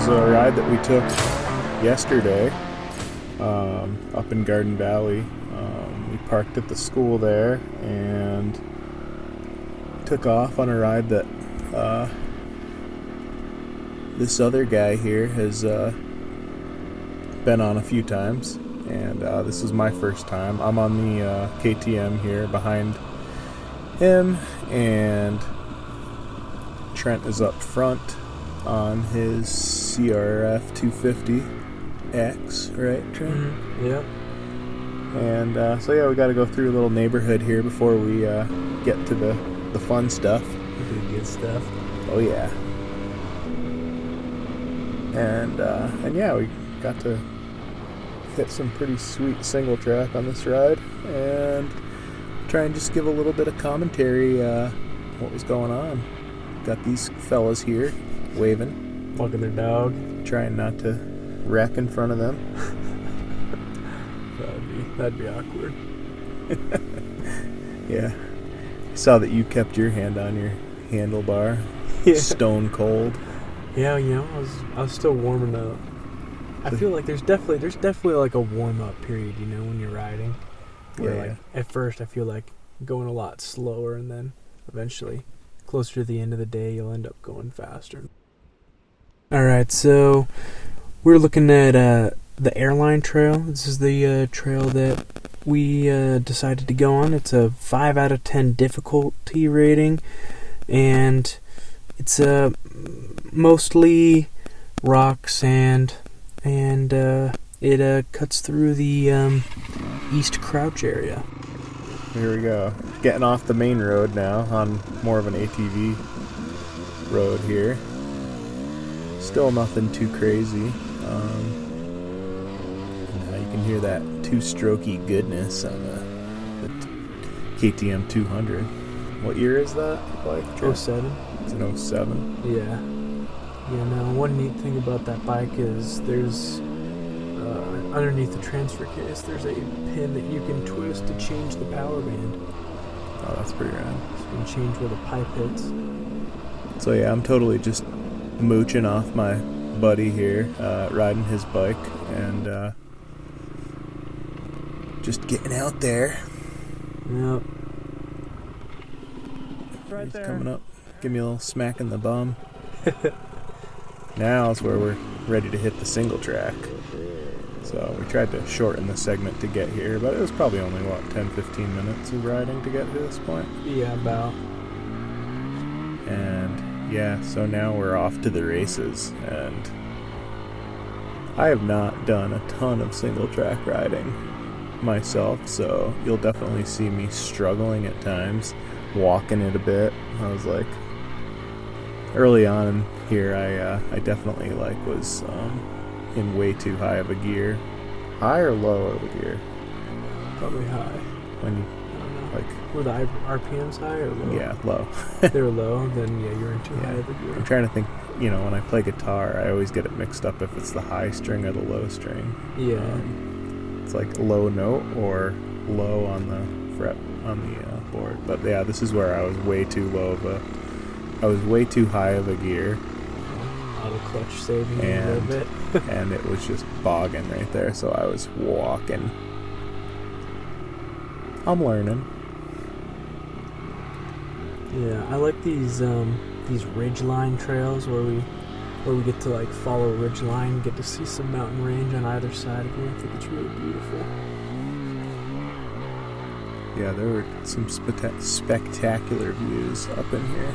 is a ride that we took yesterday up in Garden Valley. We parked at the school there and took off on a ride that this other guy here has been on a few times, and this is my first time. I'm on the KTM here behind him, and Trent is up front on his CRF 250X, right, Trent? Mm-hmm. Yeah. And so yeah, we got to go through a little neighborhood here before we get to the fun stuff. The good stuff. Oh yeah. And yeah, we got to hit some pretty sweet single track on this ride, and try and just give a little bit of commentary what was going on. Got these fellas here waving, Walking their dog. trying not to wreck in front of them. That'd be awkward. Yeah. I saw that you kept your hand on your handlebar. Yeah. Stone cold. Yeah, I was still warming up. I feel like there's definitely like a warm up period, when you're riding. Where Yeah. at first I feel like going a lot slower, and then eventually, closer to the end of the day, you'll end up going faster. Alright, so we're looking at the airline trail. This is the trail that we decided to go on. It's a 5 out of 10 difficulty rating, and it's mostly rock, sand, and it cuts through the East Crouch area. Here we go. Getting off the main road now on more of an ATV road here. Still nothing too crazy. You can hear that two-strokey goodness on the KTM 200. What year is that bike? 07. It's an 07. Yeah. Now one neat thing about that bike is there's underneath the transfer case there's a pin that you can twist to change the power band. Oh, that's pretty rad. So you can change where the pipe hits. So yeah, I'm totally just mooching off my buddy here, riding his bike, and just getting out there. Yep. Right there. He's coming up. Give me a little smack in the bum. Now is where we're ready to hit the single track. So we tried to shorten the segment to get here, but it was probably only, 10-15 minutes of riding to get to this point? Yeah, about. And yeah, so now we're off to the races, and I have not done a ton of single track riding myself, so you'll definitely see me struggling at times, walking it a bit. I was like, early on here, I definitely was in way too high of a gear. High or low of a gear? Probably high. When you, were the RPMs high or low? Yeah, low. They were low, then yeah, you're in too high of a gear. I'm trying to think, when I play guitar, I always get it mixed up if it's the high string or the low string. Yeah. It's like low note or low on the fret on the board. But yeah, this is where I was way too high of a gear. Auto clutch saving and, a little bit. And it was just bogging right there, so I was walking. I'm learning. Yeah, I like these ridgeline trails where we get to follow a ridgeline, get to see some mountain range on either side of you. I think it's really beautiful. Yeah, there were some spectacular views up in here.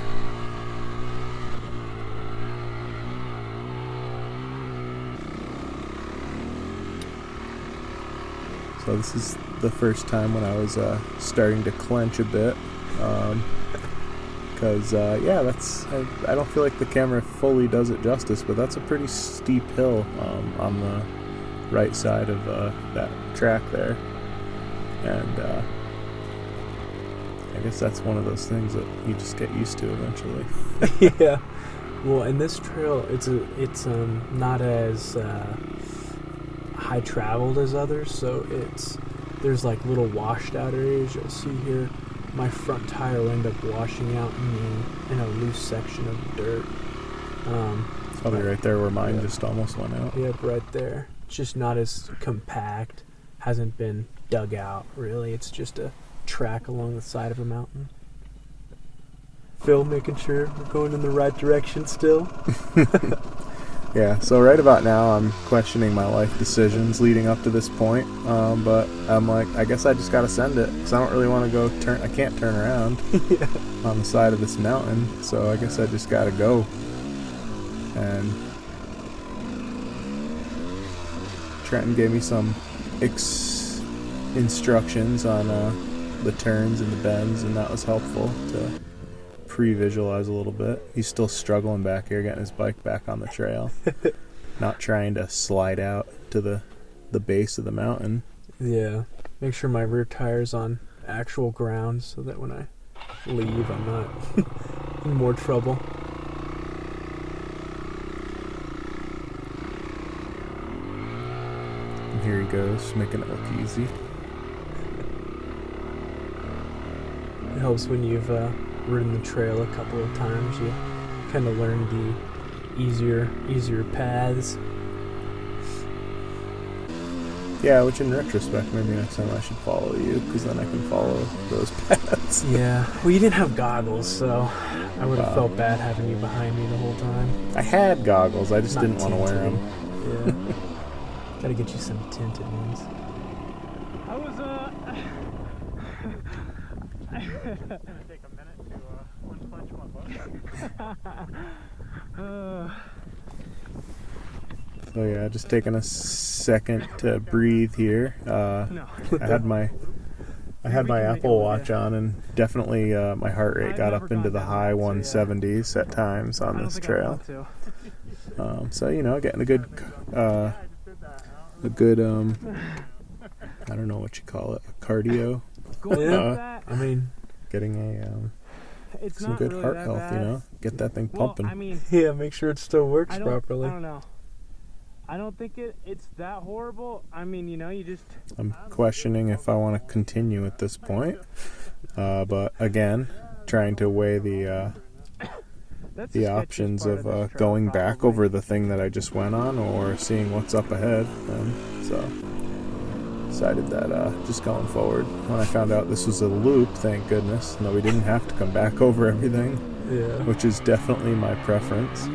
So this is the first time when I was starting to clench a bit. Because, yeah, I don't feel like the camera fully does it justice, but that's a pretty steep hill on the right side of that track there. And I guess that's one of those things that you just get used to eventually. Yeah. Well, and this trail, it's not as high traveled as others, so there's little washed out areas you'll see here. My front tire will end up washing out in a loose section of dirt. Probably right there where mine just almost went out. Yep, right there. It's just not as compact. Hasn't been dug out, really. It's just a track along the side of a mountain. Phil, making sure we're going in the right direction still. Yeah, so right about now I'm questioning my life decisions leading up to this point, but I'm like, I guess I just gotta send it, because I don't really want to go I can't turn around on the side of this mountain, so I guess I just gotta go. And Trenton gave me some instructions on the turns and the bends, and that was helpful to pre-visualize a little bit. He's still struggling back here, getting his bike back on the trail. Not trying to slide out to the base of the mountain. Yeah, make sure my rear tire's on actual ground so that when I leave I'm not in more trouble. And here he goes, making it look easy. It helps when you've ridden the trail a couple of times. You kind of learn the easier paths. Yeah, which in retrospect, maybe next time I should follow you, because then I can follow those paths. Yeah, well, you didn't have goggles, so I would have felt bad having you behind me the whole time. I had goggles, I just Not didn't want to wear them. Yeah. Gotta get you some tinted ones. I was take a minute to unclench my butt. So yeah, just taking a second to breathe here. I had my Apple Watch on, and definitely my heart rate got up into the high 170s at times on this trail. So getting a good I don't know what you call it, a cardio. Yeah, I mean, getting some good heart health, get that thing pumping. Yeah, make sure it still works properly. I don't know. I don't think it's that horrible. I mean, you just... I'm questioning if I want to continue at this point. But again, trying to weigh the options of going back over the thing that I just went on, or seeing what's up ahead. And so decided that just going forward. When I found out this was a loop, thank goodness. No, we didn't have to come back over everything. Yeah. Which is definitely my preference.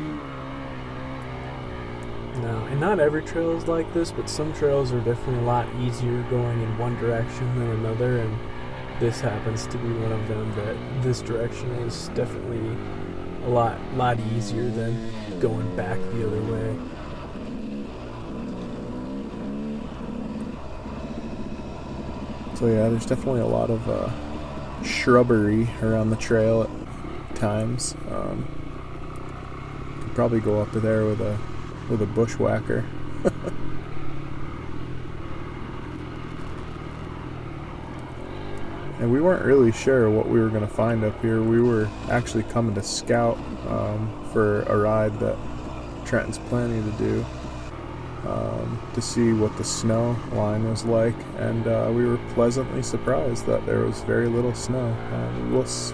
No, and not every trail is like this, but some trails are definitely a lot easier going in one direction than another, and this happens to be one of them. That this direction is definitely a lot easier than going back the other way. So yeah, there's definitely a lot of shrubbery around the trail at times. Could probably go up there with a bushwhacker. And we weren't really sure what we were going to find up here. We were actually coming to scout for a ride that Trenton's planning to do, to see what the snow line was like, and we were pleasantly surprised that there was very little snow.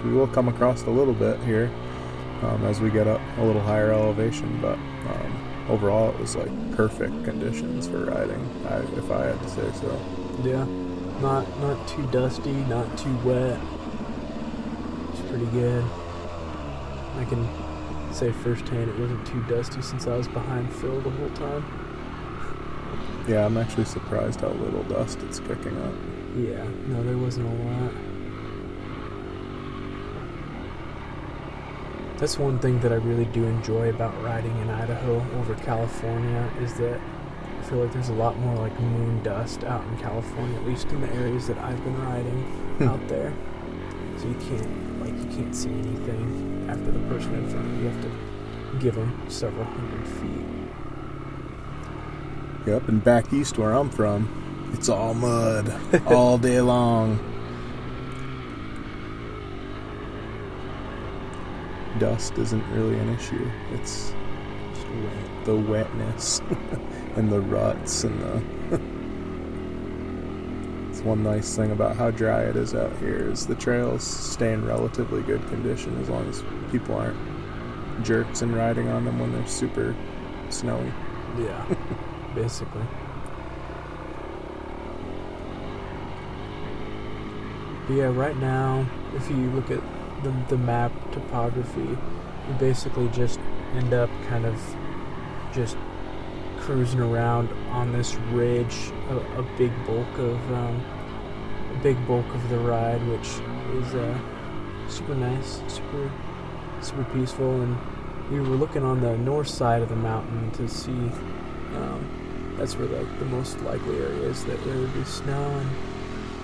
We will come across a little bit here as we get up a little higher elevation, but overall it was like perfect conditions for riding, if I had to say so. Yeah, not too dusty, not too wet. It's pretty good. I can say firsthand it wasn't too dusty since I was behind Phil the whole time. Yeah, I'm actually surprised how little dust it's kicking up. Yeah, no, there wasn't a lot. That's one thing that I really do enjoy about riding in Idaho over California, is that I feel like there's a lot more like moon dust out in California, at least in the areas that I've been riding out there. So you can't see anything after the person in front of you. You have to give them several hundred feet. Yep, and back east where I'm from, it's all mud all day long. Dust isn't really an issue. It's just the wetness and the ruts and the... It's one nice thing about how dry it is out here is the trails stay in relatively good condition as long as people aren't jerks and riding on them when they're super snowy. Yeah, basically. But yeah, right now, if you look at the map topography, you basically just end up kind of just cruising around on this ridge, a big bulk of the ride, which is super nice, super peaceful. And we were looking on the north side of the mountain to see that's where like the most likely area is that there would be snow, and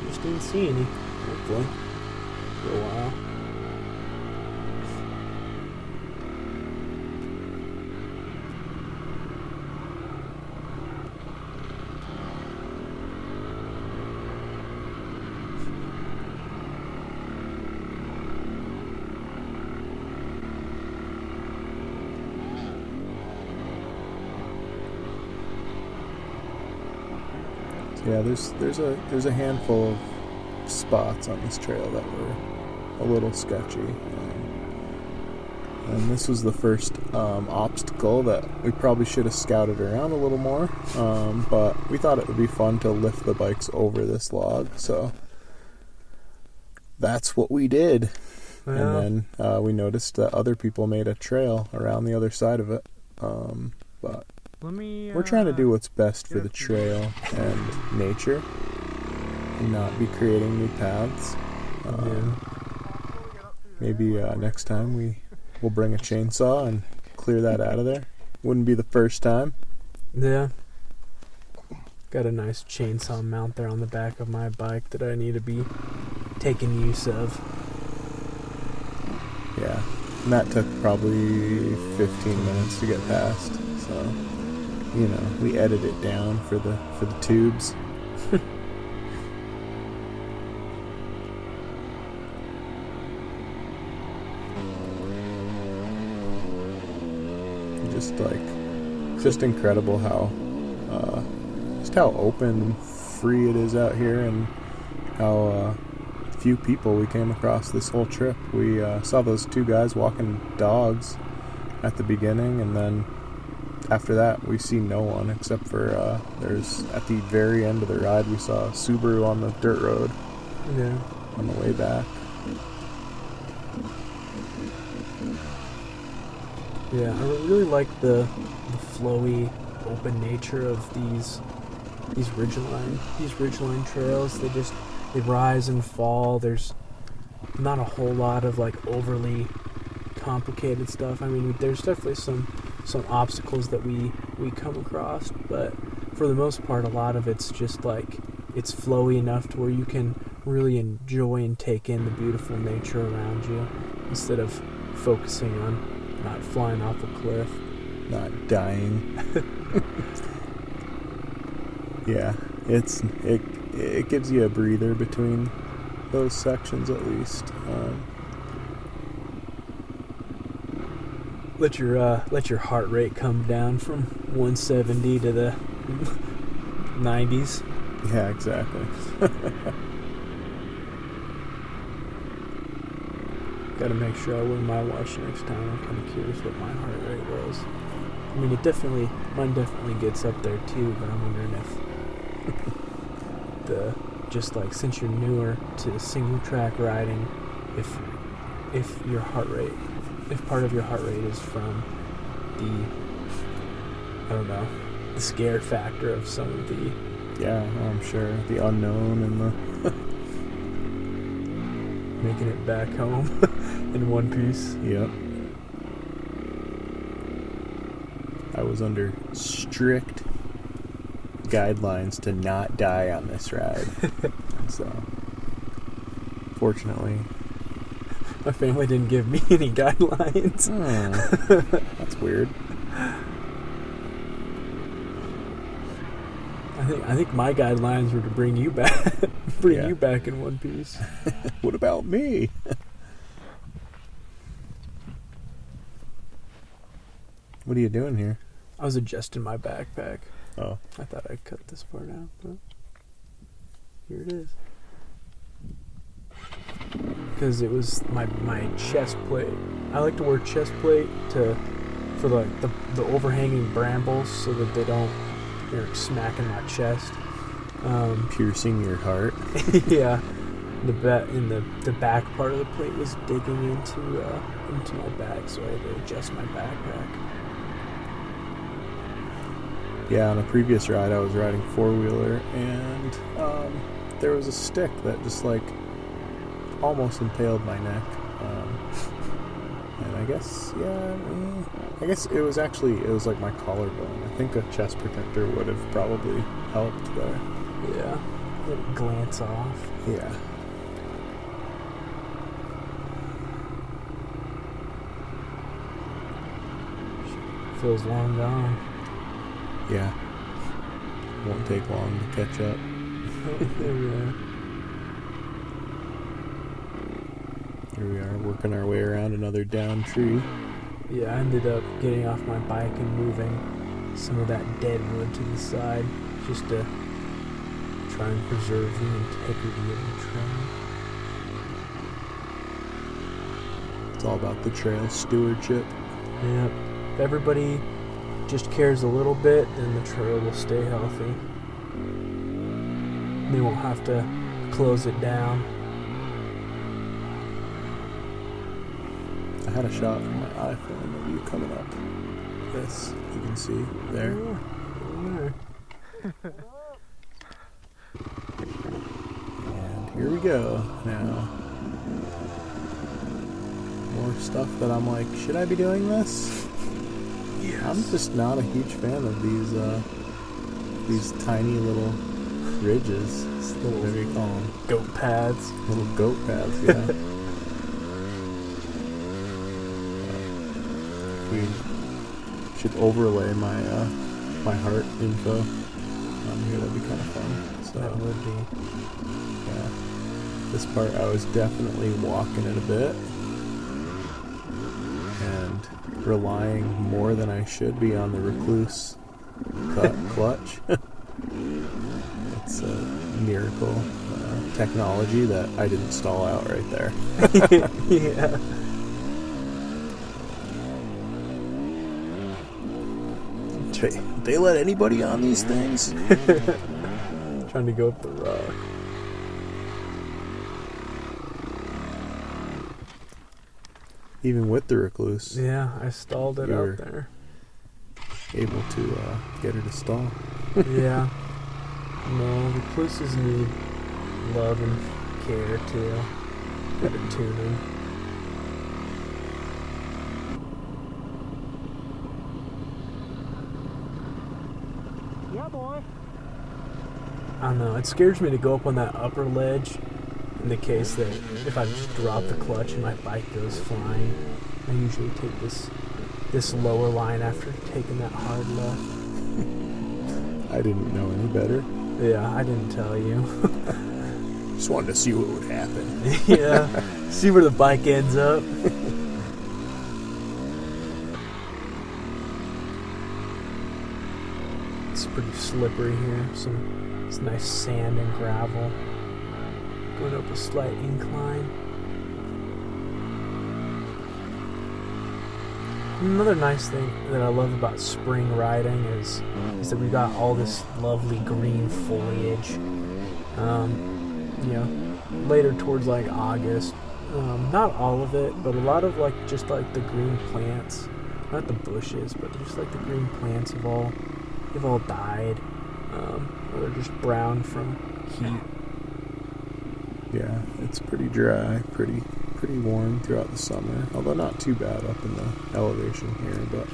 we just didn't see any, hopefully, for a while. Yeah, there's a handful of spots on this trail that were a little sketchy, and this was the first obstacle that we probably should have scouted around a little more, but we thought it would be fun to lift the bikes over this log, so that's what we did. Yeah. And then we noticed that other people made a trail around the other side of it, but we're trying to do what's best for the trail and nature and not be creating new paths. Maybe next time we'll bring a chainsaw and clear that out of there. Wouldn't be the first time. Yeah. Got a nice chainsaw mount there on the back of my bike that I need to be taking use of. Yeah. And that took probably 15 minutes to get past, so we edit it down for the tubes. Just incredible how open and free it is out here, and how few people we came across this whole trip. We saw those two guys walking dogs at the beginning, and then after that we see no one except for there's at the very end of the ride we saw a Subaru on the dirt road. Yeah. On the way back. Yeah, I really like the flowy, open nature of these ridgeline trails. They rise and fall. There's not a whole lot of like overly complicated stuff. I mean, there's definitely some obstacles that we come across, but for the most part, a lot of it's just like it's flowy enough to where you can really enjoy and take in the beautiful nature around you instead of focusing on not flying off a cliff, not dying. Yeah, it gives you a breather between those sections at least. Let your heart rate come down from 170 to the 90s. Yeah, exactly. Gotta make sure I wear my watch next time. I'm kind of curious what my heart rate was. I mean, mine definitely gets up there too, but I'm wondering if since you're newer to single track riding, if your heart rate, if part of your heart rate is from the scare factor of some of the... Yeah, I'm sure. The unknown and the... making it back home in one piece. Yep. I was under strict guidelines to not die on this ride. So, fortunately... My family didn't give me any guidelines. Oh, that's weird. I think my guidelines were to bring you back, you back in one piece. What about me? What are you doing here? I was adjusting my backpack. Oh. I thought I'd cut this part out, but here it is. Because it was my chest plate. I like to wear chest plate to for the overhanging brambles so that they don't smack in my chest. Piercing your heart. Yeah. The back part of the plate was digging into my back, so I had to adjust my backpack. Yeah, on a previous ride, I was riding four-wheeler, and there was a stick that just almost impaled my neck. And I guess it was like my collarbone. I think a chest protector would have probably helped there. Yeah, let it glance off. Yeah. Feels long gone. Yeah. Won't take long to catch up. Yeah. Here we are, working our way around another downed tree. Yeah, I ended up getting off my bike and moving some of that dead wood to the side just to try and preserve the integrity of the trail. It's all about the trail stewardship. Yeah. If everybody just cares a little bit, then the trail will stay healthy. They won't have to close it down. I had a shot from my iPhone of you coming up. This, you can see there. And here we go. Now, more stuff that I'm like, should I be doing this? Yes. I'm just not a huge fan of these tiny little ridges. What do you call them? Goat paths. Little goat paths, yeah. We should overlay my heart info on here. That'd be kind of fun. So, That would be. Yeah. This part I was definitely walking it a bit and relying more than I should be on the recluse clutch. It's a miracle technology that I didn't stall out right there. Yeah. They let anybody on these things? Trying to go up the rock. Even with the recluse, Yeah, I stalled it You're- out there. able to get her to stall. Yeah. No, recluses need love and care too. Better tuning. Yeah, boy. I don't know, it scares me to go up on that upper ledge in the case that if I just drop the clutch and my bike goes flying. I usually take this lower line after taking that hard left. I didn't know any better. Yeah, I didn't tell you. Just wanted to see what would happen. Yeah, see where the bike ends up. It's pretty slippery here. It's nice sand and gravel. Going up a slight incline. Another nice thing that I love about spring riding is that we got all this lovely green foliage. Later towards August, not all of it, but a lot of just the green plants, not the bushes, but just the green plants have all died, or they're just brown from heat. Yeah, it's pretty dry, pretty warm throughout the summer, although not too bad up in the elevation here, but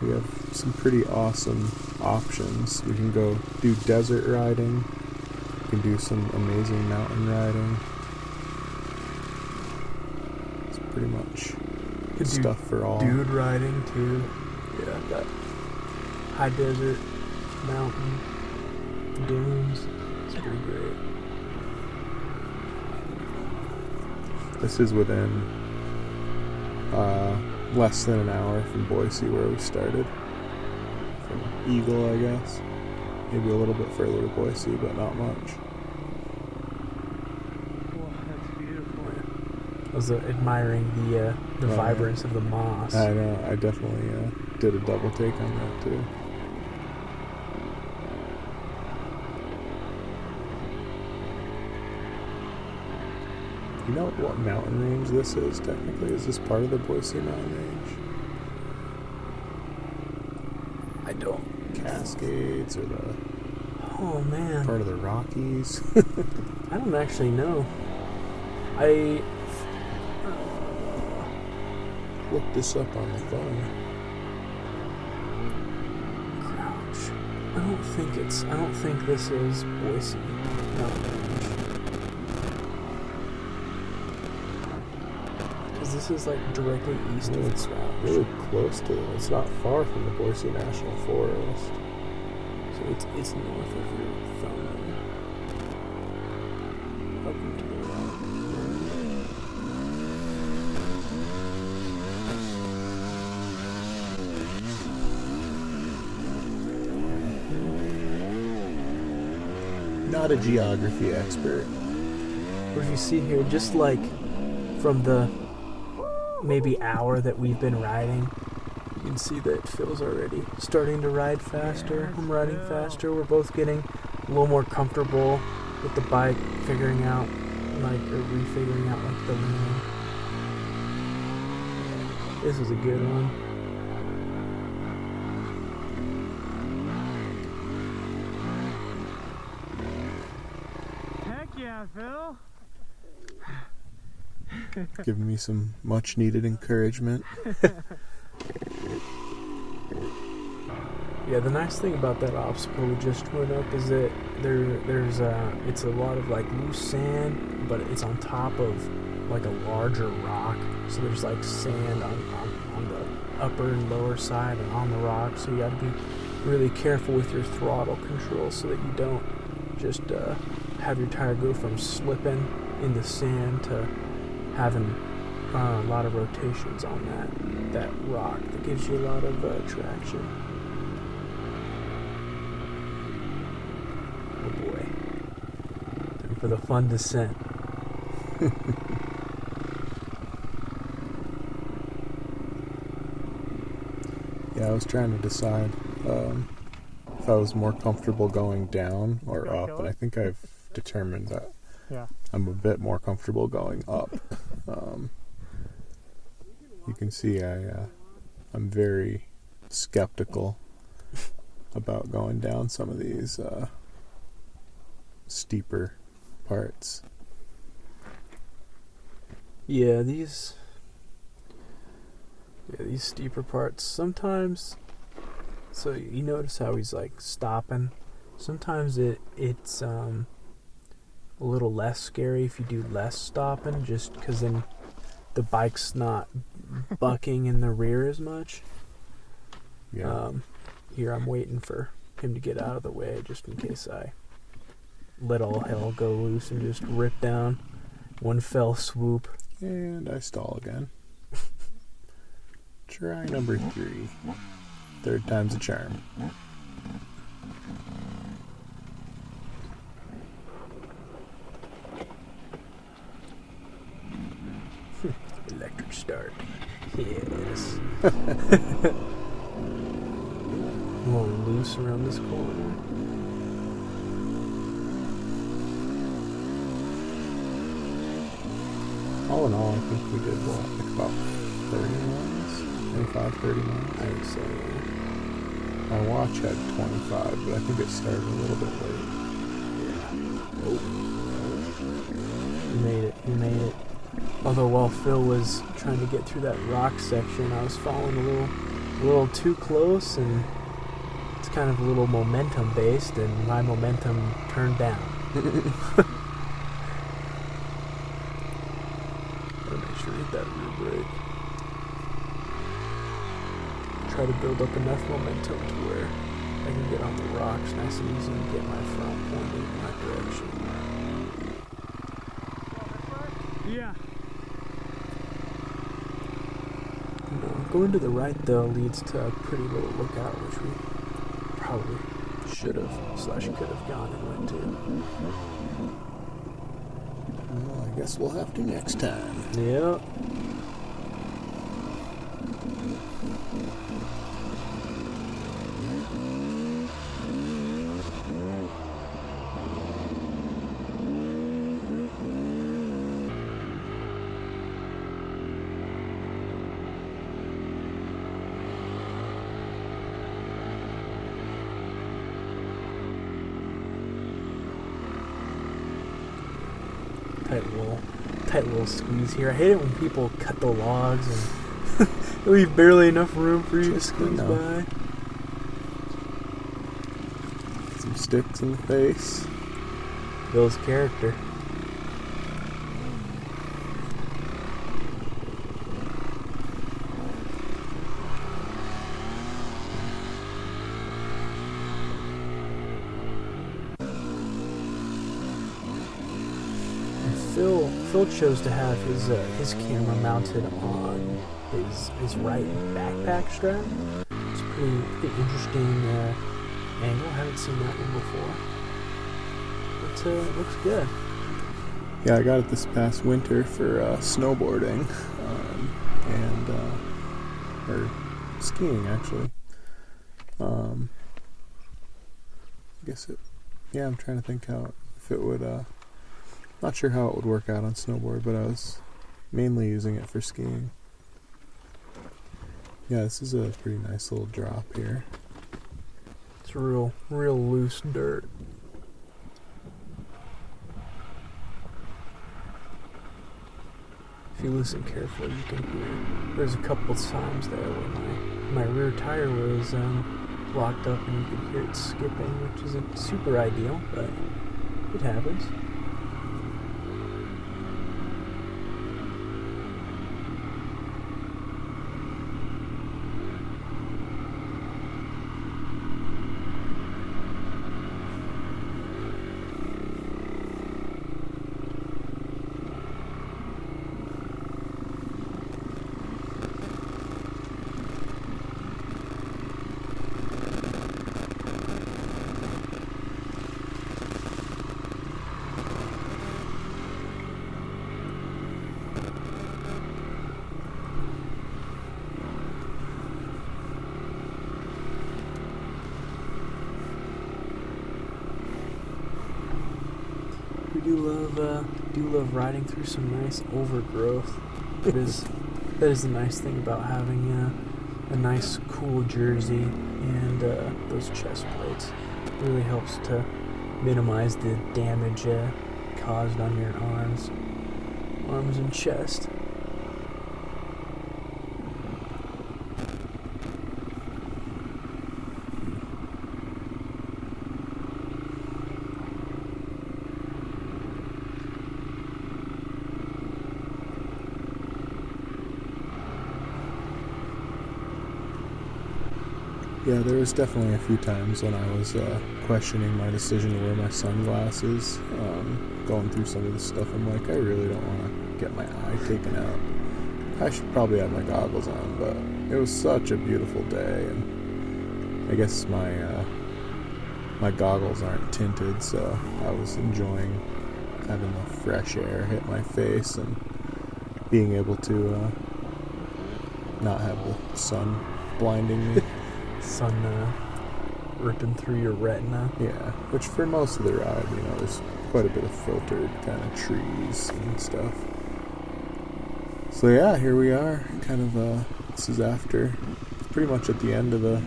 we have some pretty awesome options. We can go do desert riding, we can do some amazing mountain riding. It's pretty much Could do stuff for all. dude riding too. Yeah, that high desert, mountain, dunes. It's pretty great. This is within less than an hour from Boise, where we started. From Eagle, I guess. Maybe a little bit further to Boise, but not much. Well, that's beautiful. I was admiring the yeah. vibrance of the moss. I know. I definitely did a double take on that too. You know what mountain range this is technically? Is this part of the Boise Mountain Range? I don't. Cascades or the Oh man. part of the Rockies? I don't actually know. I Look this up on the phone. Crouch. I don't think this is Boise Mountain Range. Because this is like directly east of It's Crouch. really close to it. It's not far from the Boise National Forest. So it's north of your thumb. Up and to the right. Not a geography expert. But if you see here, just like from the maybe hour that we've been riding, you can see that Phil's already starting to ride faster. I'm riding faster. We're both getting a little more comfortable with the bike, refiguring out like the leaning. This was a good one. Heck yeah, Phil. Giving me some much needed encouragement. Yeah, the nice thing about that obstacle we just went up is that it's a lot of like loose sand, but it's on top of like a larger rock. So there's like sand on the upper and lower side and on the rock. So you got to be really careful with your throttle control so that you don't just have your tire go from slipping in the sand to having a lot of rotations on that rock that gives you a lot of traction. Oh boy. Time for the fun descent. Yeah, I was trying to decide if I was more comfortable going down or up, and I think I've determined that I'm a bit more comfortable going up. You can see I'm very skeptical about going down some of these steeper parts. Yeah, these steeper parts sometimes. So you notice how he's like stopping. Sometimes it's a little less scary if you do less stopping, just because then the bike's not bucking in the rear as much. Yeah. Here I'm waiting for him to get out of the way just in case I let all hell go loose and just rip down one fell swoop. And I stall again. Try number 3. Third time's a charm. Electric start. Yes. A little loose around this corner. All in all, I think we did like about 30 miles? 25, 30 miles? I would say. My watch had 25, but I think it started a little bit late. Yeah. Oh. He made it. Although while Phil was trying to get through that rock section, I was following a little too close, and it's kind of a little momentum based, and my momentum turned down. Gotta make sure to hit that rear brake. Try to build up enough momentum to where I can get on the rocks nice and easy and get my front pointed in that direction. Yeah. Going to the right, though, leads to a pretty little lookout, which we probably should have / could have gone and went to. Well, I guess we'll have to next time. Yeah. Tight little squeeze here. I hate it when people cut the logs and leave barely enough room for you to squeeze by. Some sticks in the face. Bill's character. Phil chose to have his camera mounted on his right backpack strap. It's a pretty interesting angle. I haven't seen that one before. It looks good. Yeah, I got it this past winter for snowboarding or skiing actually. I guess I'm trying to think if it would. Not sure how it would work out on snowboard, but I was mainly using it for skiing. Yeah, this is a pretty nice little drop here. It's real loose dirt. If you listen carefully, you can hear there's a couple times there where my rear tire was locked up and you could hear it skipping, which isn't super ideal, but it happens. Do love riding through some nice overgrowth. That is the nice thing about having a nice cool jersey and those chest plates. It really helps to minimize the damage caused on your arms and chest. Yeah, there was definitely a few times when I was questioning my decision to wear my sunglasses. Going through some of this stuff, I'm like, I really don't want to get my eye taken out. I should probably have my goggles on, but it was such a beautiful day, and I guess my goggles aren't tinted, so I was enjoying having the fresh air hit my face and being able to not have the sun blinding me. Sun ripping through your retina. Yeah, which for most of the ride, there's quite a bit of filtered kind of trees and stuff. So yeah, here we are. Kind of, this is after, pretty much at the end of the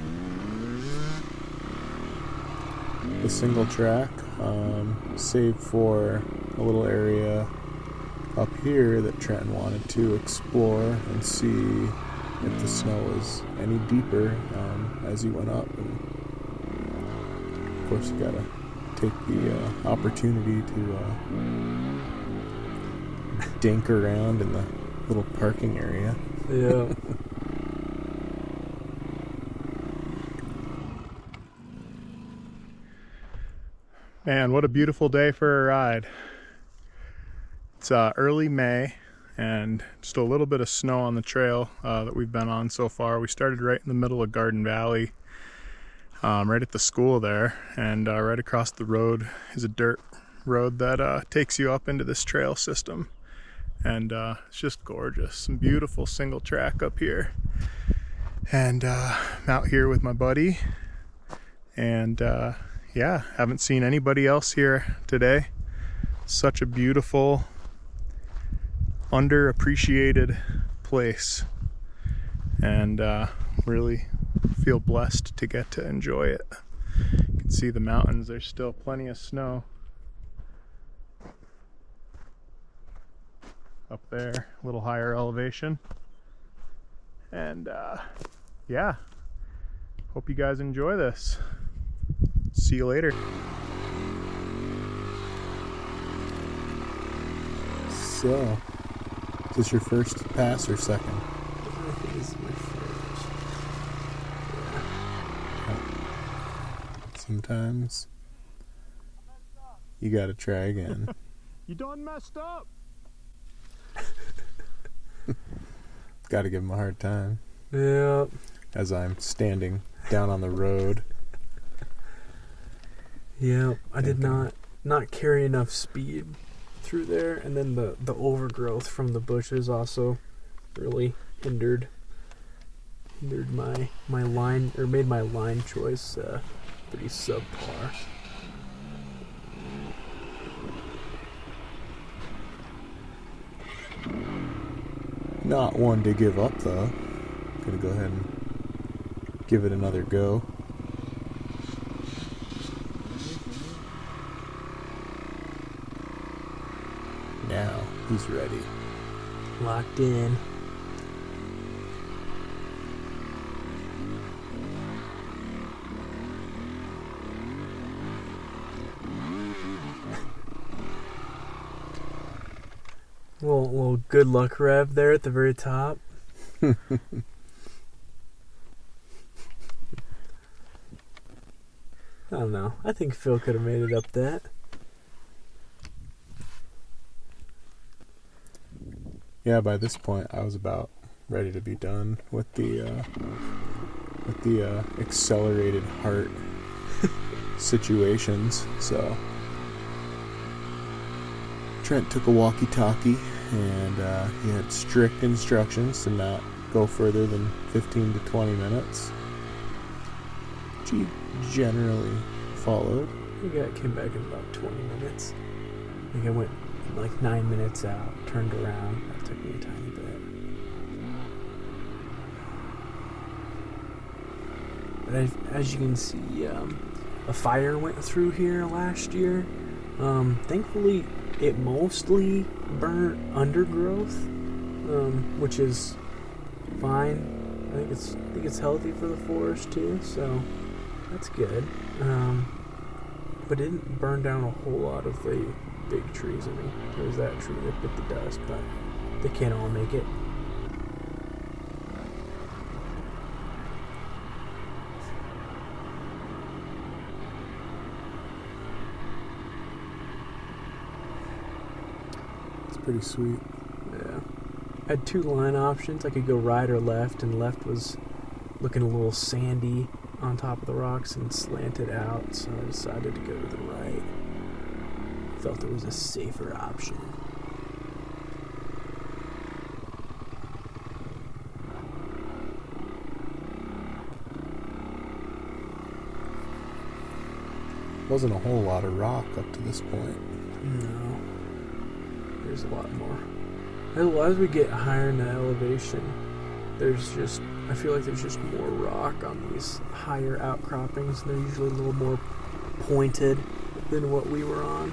Singletrack, save for a little area up here that Trenton wanted to explore and see if the snow was any deeper as he went up. And of course you gotta take the opportunity to dink around in the little parking area. Yeah. Man, what a beautiful day for a ride. It's early May and just a little bit of snow on the trail that we've been on so far. We started right in the middle of Garden Valley, right at the school there, and right across the road is a dirt road that takes you up into this trail system. And it's just gorgeous. Some beautiful single track up here. And I'm out here with my buddy. And yeah, haven't seen anybody else here today. Such a beautiful, underappreciated place. And really feel blessed to get to enjoy it. You can see the mountains. There's still plenty of snow up there, a little higher elevation. And yeah, hope you guys enjoy this. See you later. So, is this your first pass or second? I think this is my first. Yeah. Sometimes you gotta try again. You done messed up. Gotta give him a hard time. Yeah. As I'm standing down on the road. Yeah, I did not carry enough speed through there, and then the overgrowth from the bushes also really hindered my line, or made my line choice pretty subpar. Not one to give up though. Gonna go ahead and give it another go. Now he's ready. Locked in. Little good luck rev there at the very top. I don't know. I think Phil could have made it up that. Yeah, by this point I was about ready to be done with the accelerated heart situations. So Trent took a walkie-talkie, and he had strict instructions to not go further than 15 to 20 minutes, which he generally followed. I think I came back in about 20 minutes. I think I went like 9 minutes out, turned around. That took me a tiny bit. But as you can see, a fire went through here last year. Thankfully, it mostly burnt undergrowth, which is fine. I think it's healthy for the forest too, so that's good. But it didn't burn down a whole lot of the big trees. I mean, there was that tree that bit the dust, but they can't all make it. Pretty sweet. Yeah. I had two line options. I could go right or left, and left was looking a little sandy on top of the rocks and slanted out, so I decided to go to the right. Felt it was a safer option. Wasn't a whole lot of rock up to this point. No. There's a lot more. As we get higher in the elevation, I feel like there's just more rock on these higher outcroppings. They're usually a little more pointed than what we were on.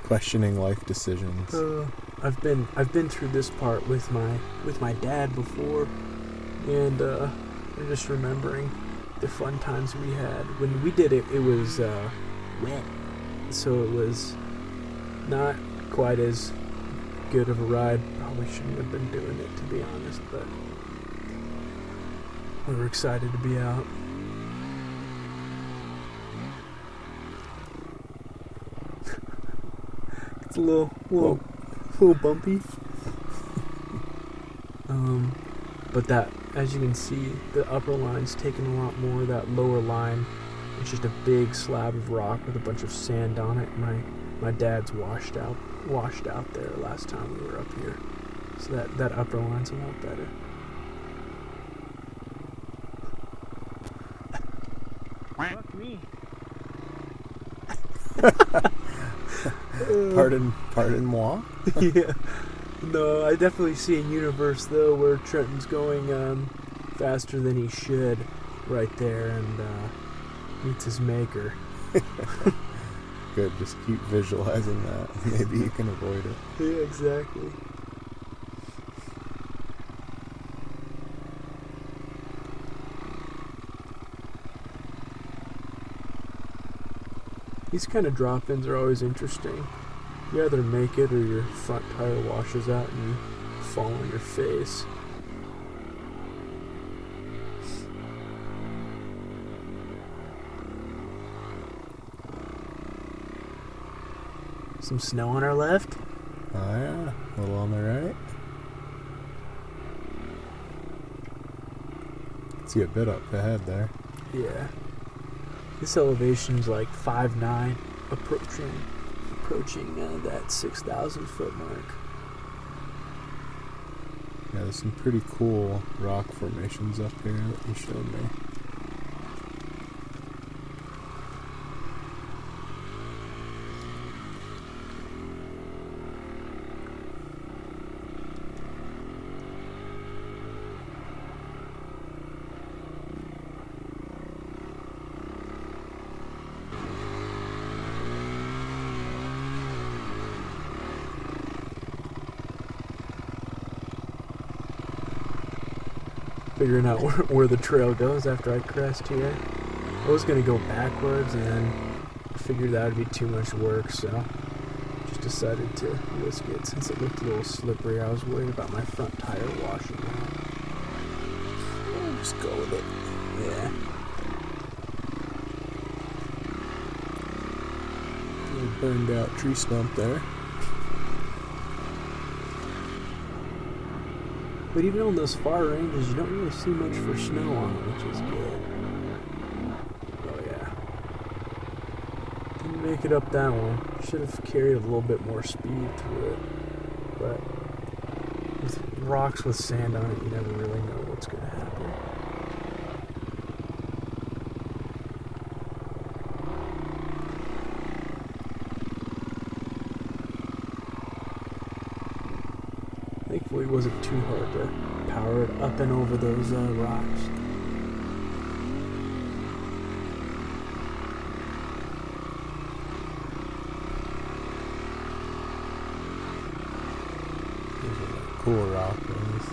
Questioning life decisions. I've been through this part with my dad before, and I'm just remembering the fun times we had when we did it. It was wet, so it was not quite as good of a ride. Probably shouldn't have been doing it, to be honest, but we were excited to be out. It's a little bumpy. But that, as you can see, the upper line's taking a lot more. That lower line, it's just a big slab of rock with a bunch of sand on it. My dad's washed out there last time we were up here. So that upper line's a lot better. Fuck me. Pardon moi? Yeah. No, I definitely see a universe, though, where Trenton's going faster than he should right there and meets his maker. Good, just keep visualizing that. Maybe you can avoid it. Yeah, exactly. These kind of drop-ins are always interesting. You either make it or your front tire washes out and you fall on your face. Some snow on our left. Oh yeah, a little on the right. See a bit up ahead there. Yeah. This elevation's like 5'9", approaching that 6,000 foot mark. Yeah, there's some pretty cool rock formations up here that you showed me. Figuring out where the trail goes after I crest here. I was going to go backwards and then figured that would be too much work, so just decided to risk it since it looked a little slippery. I was worried about my front tire washing out. I'll just go with it. Yeah. Little burned out tree stump there. But even on those far ranges, you don't really see much for snow on it, which is good. Oh yeah. Didn't make it up that one. Should have carried a little bit more speed through it. But with rocks with sand on it, you never really know what's going to happen. Thankfully, it wasn't too hard to power it up and over those rocks. Those are like cool rock ones.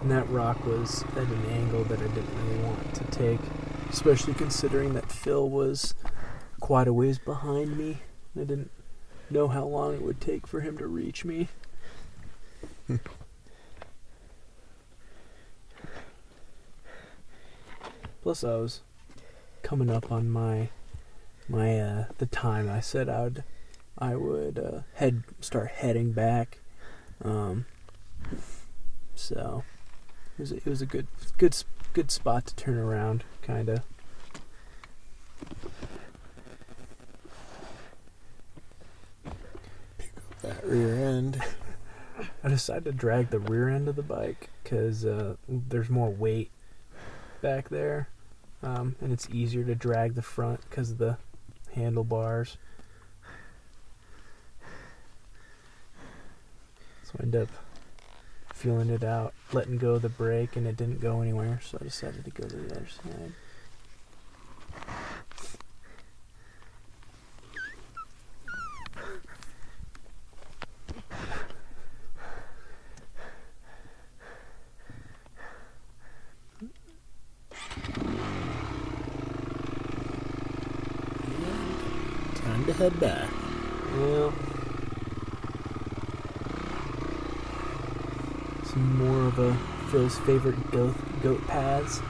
And that rock was at an angle that I didn't really want to take, especially considering that Phil was quite a ways behind me. I didn't know how long it would take for him to reach me. Plus, I was coming up on my the time I said I would start heading back. So it was a good spot to turn around, kinda. Pick up that rear end. I decided to drag the rear end of the bike because there's more weight back there, and it's easier to drag the front because of the handlebars. So I ended up feeling it out, letting go of the brake, and it didn't go anywhere, so I decided to go to the other side. Time to head back. Well, some more of Phil's favorite goat paths.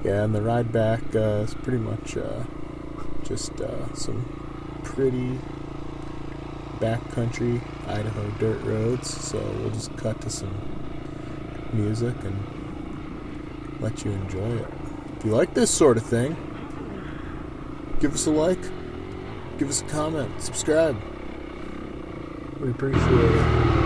Yeah, and the ride back is pretty much just some pretty backcountry Idaho dirt roads. So we'll just cut to some music and let you enjoy it. If you like this sort of thing, give us a like, give us a comment, subscribe. We appreciate it.